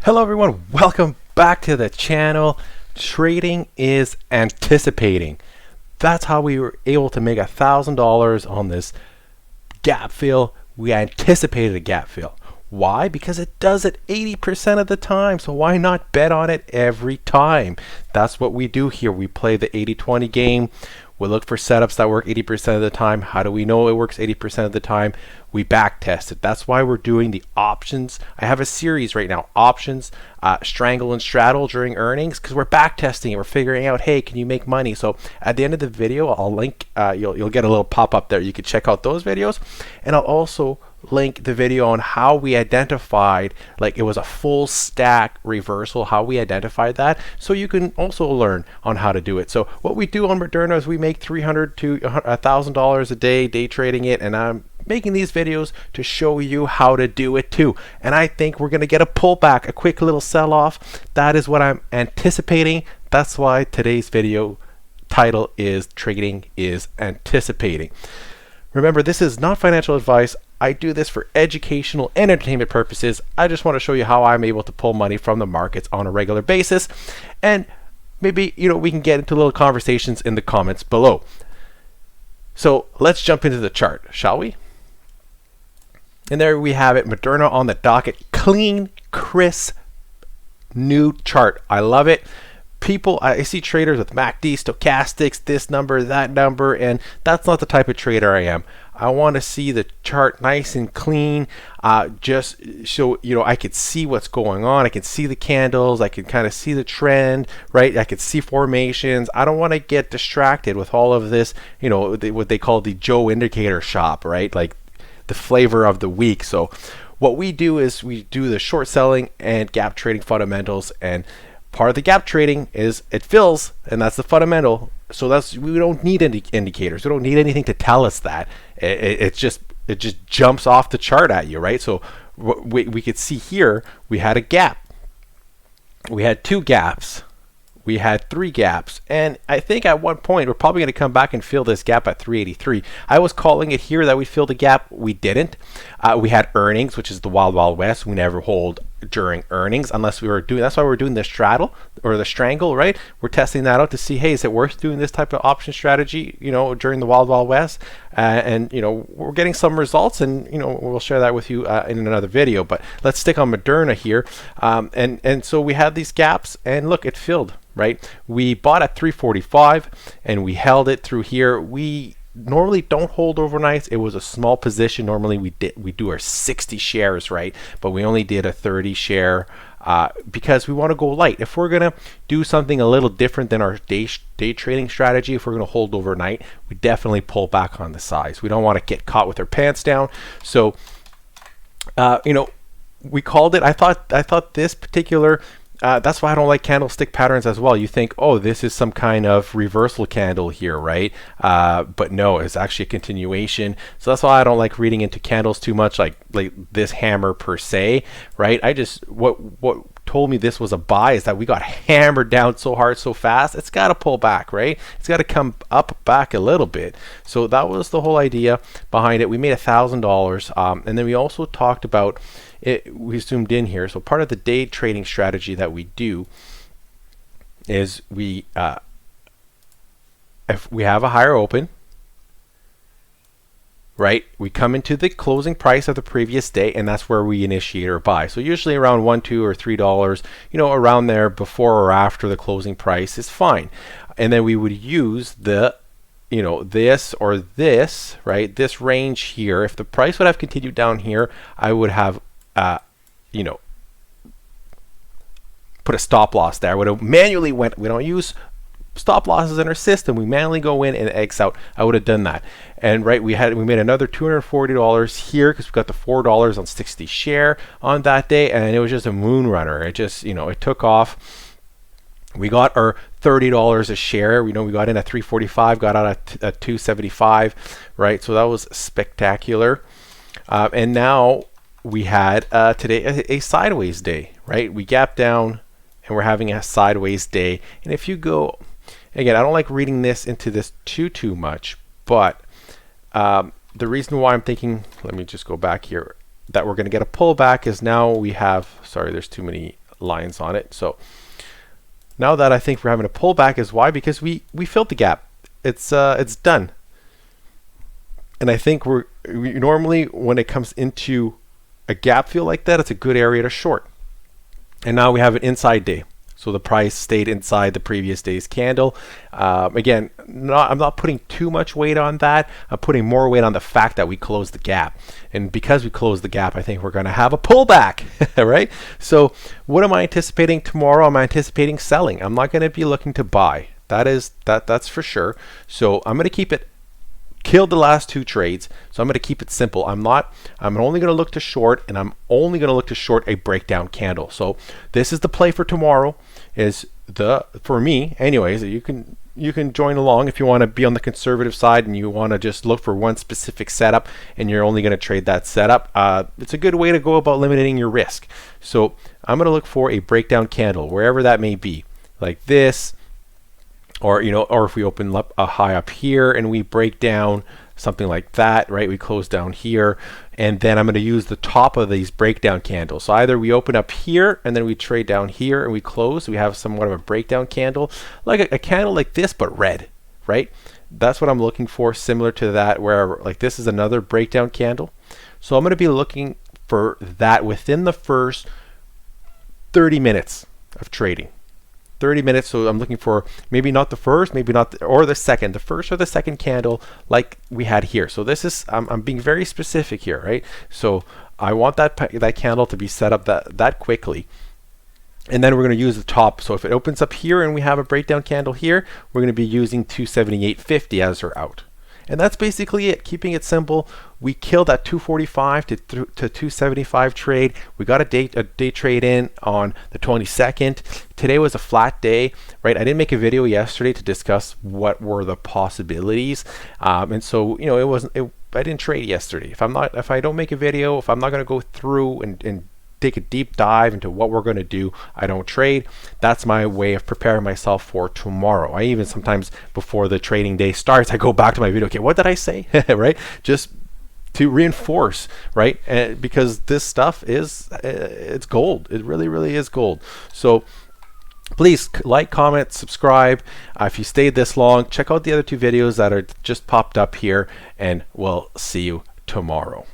Hello everyone, welcome back to the channel. Trading is anticipating. That's how we were able to make $1,000 on this gap fill. We anticipated a gap fill. Why? Because it does it 80% of the time. So why not bet on it every time? That's what we do here. We play the 80-20 game. We look for setups that work 80% of the time. How do we know it works 80% of the time? We back test it. That's why we're doing the options. I have a series right now, options, strangle and straddle during earnings, because we're back testing it. We're figuring out, hey, can you make money? So at the end of the video, I'll link, you'll get a little pop-up there. You can check out those videos. And I'll also link the video on how we identified, like it was a full stack reversal, how we identified that, so you can also learn on how to do it. So what we do on Moderna is we make $300 to $1,000 a day trading it, and I'm making these videos to show you how to do it too. And I think we're going to get a pullback, a quick little sell-off. That is what I'm anticipating. That's why today's video title is Trading is Anticipating. Remember, this is not financial advice. I do this for educational and entertainment purposes. I just want to show you how I'm able to pull money from the markets on a regular basis. And maybe, we can get into little conversations in the comments below. So let's jump into the chart, shall we? And there we have it, Moderna on the docket. Clean, crisp, new chart. I love it. People, I see traders with MACD, stochastics, this number, that number, and that's not the type of trader I am. I want to see the chart nice and clean, just so I could see what's going on. I can see the candles. I can kind of see the trend, right? I could see formations. I don't want to get distracted with all of this, what they call the Joe indicator shop, right? Like the flavor of the week. So what we do is we do the short selling and gap trading fundamentals, and part of the gap trading is it fills, and that's the fundamental. So we don't need any indicators. We don't need anything to tell us that. It just jumps off the chart at you, right? So we could see here we had a gap. We had two gaps. We had three gaps, and I think at one point we're probably going to come back and fill this gap at 383. I was calling it here that we filled the gap. We didn't. We had earnings, which is the wild west. We never hold during earnings unless we were doing. That's why we're doing the straddle or the strangle, right? We're testing that out to see, hey, is it worth doing this type of option strategy, during the wild west? And we're getting some results, and we'll share that with you in another video. But let's stick on Moderna here, and so we had these gaps, and look, it filled. Right, we bought at 345 and we held it through here. We normally don't hold overnights. It was a small position. Normally we do our 60 shares, right? But we only did a 30 share because we want to go light. If we're gonna do something a little different than our day trading strategy, if we're gonna hold overnight, we definitely pull back on the size. We don't want to get caught with our pants down. So we called it. I thought this particular. That's why I don't like candlestick patterns as well. You think, oh, this is some kind of reversal candle here, right? But no, it's actually a continuation. So that's why I don't like reading into candles too much, like this hammer per se, right? What told me this was a buy is that we got hammered down so hard so fast. It's got to pull back, right? It's got to come up back a little bit. So that was the whole idea behind it. We made $1,000, and then we also talked about it. We zoomed in here. So part of the day trading strategy that we do is if we have a higher open, right, we come into the closing price of the previous day, and that's where we initiate our buy. So usually around $1, $2, or $3, around there before or after the closing price is fine. And then we would use the this or this, right, this range here. If the price would have continued down here, I would have put a stop loss there. I would have manually went. We don't use stop losses in our system. We manually go in and X out. I would have done that. And right, we made another $240 here because we got the $4 on 60 share on that day, and it was just a moon runner. It just it took off. We got our $30 a share. We got in at 345, got out at 275, right? So that was spectacular. And now we had today a sideways day, right? We gapped down and we're having a sideways day. And if you go, again, I don't like reading this into this too much, but the reason why I'm thinking, let me just go back here, that we're going to get a pullback is now we have, sorry, there's too many lines on it. So now that I think we're having a pullback is why, because we filled the gap. It's done. And I think we normally, when it comes into a gap fill like that, it's a good area to short. And now we have an inside day. So the price stayed inside the previous day's candle. Again, I'm not putting too much weight on that. I'm putting more weight on the fact that we closed the gap. And because we closed the gap, I think we're going to have a pullback, right? So what am I anticipating tomorrow? I'm anticipating selling. I'm not going to be looking to buy. That's for sure. So I'm going to keep it. Killed the last 2 trades, so I'm going to keep it simple. I'm only going to look to short, and I'm only going to look to short a breakdown candle. So this is the play for tomorrow. For me anyways. You can join along if you want to be on the conservative side and you want to just look for one specific setup and you're only going to trade that setup. It's a good way to go about limiting your risk. So I'm going to look for a breakdown candle wherever that may be, like this. Or if we open up a high up here and we break down something like that, right? We close down here, and then I'm going to use the top of these breakdown candles. So either we open up here and then we trade down here and we close. We have somewhat of a breakdown candle, like a candle like this, but red, right? That's what I'm looking for, similar to that, where like this is another breakdown candle. So I'm going to be looking for that within the first 30 minutes of trading. 30 minutes, so I'm looking for maybe not the first, maybe not or the second, the first or the second candle like we had here. So this is, I'm being very specific here, right? So I want that candle to be set up that quickly. And then we're going to use the top. So if it opens up here and we have a breakdown candle here, we're going to be using 278.50 as our out. And that's basically it, keeping it simple. We killed that 245 to 275 trade. We got a day trade in on the 22nd. Today was a flat day, right? I didn't make a video yesterday to discuss what were the possibilities. And so, I didn't trade yesterday. If I don't make a video, if I'm not going to go through and take a deep dive into what we're going to do, I don't trade. That's my way of preparing myself for tomorrow. I even sometimes, before the trading day starts, I go back to my video. Okay, what did I say? Right? Just to reinforce, right? Because this stuff it's gold. It really, really is gold. So please like, comment, subscribe. If you stayed this long, check out the other 2 videos that are just popped up here, and we'll see you tomorrow.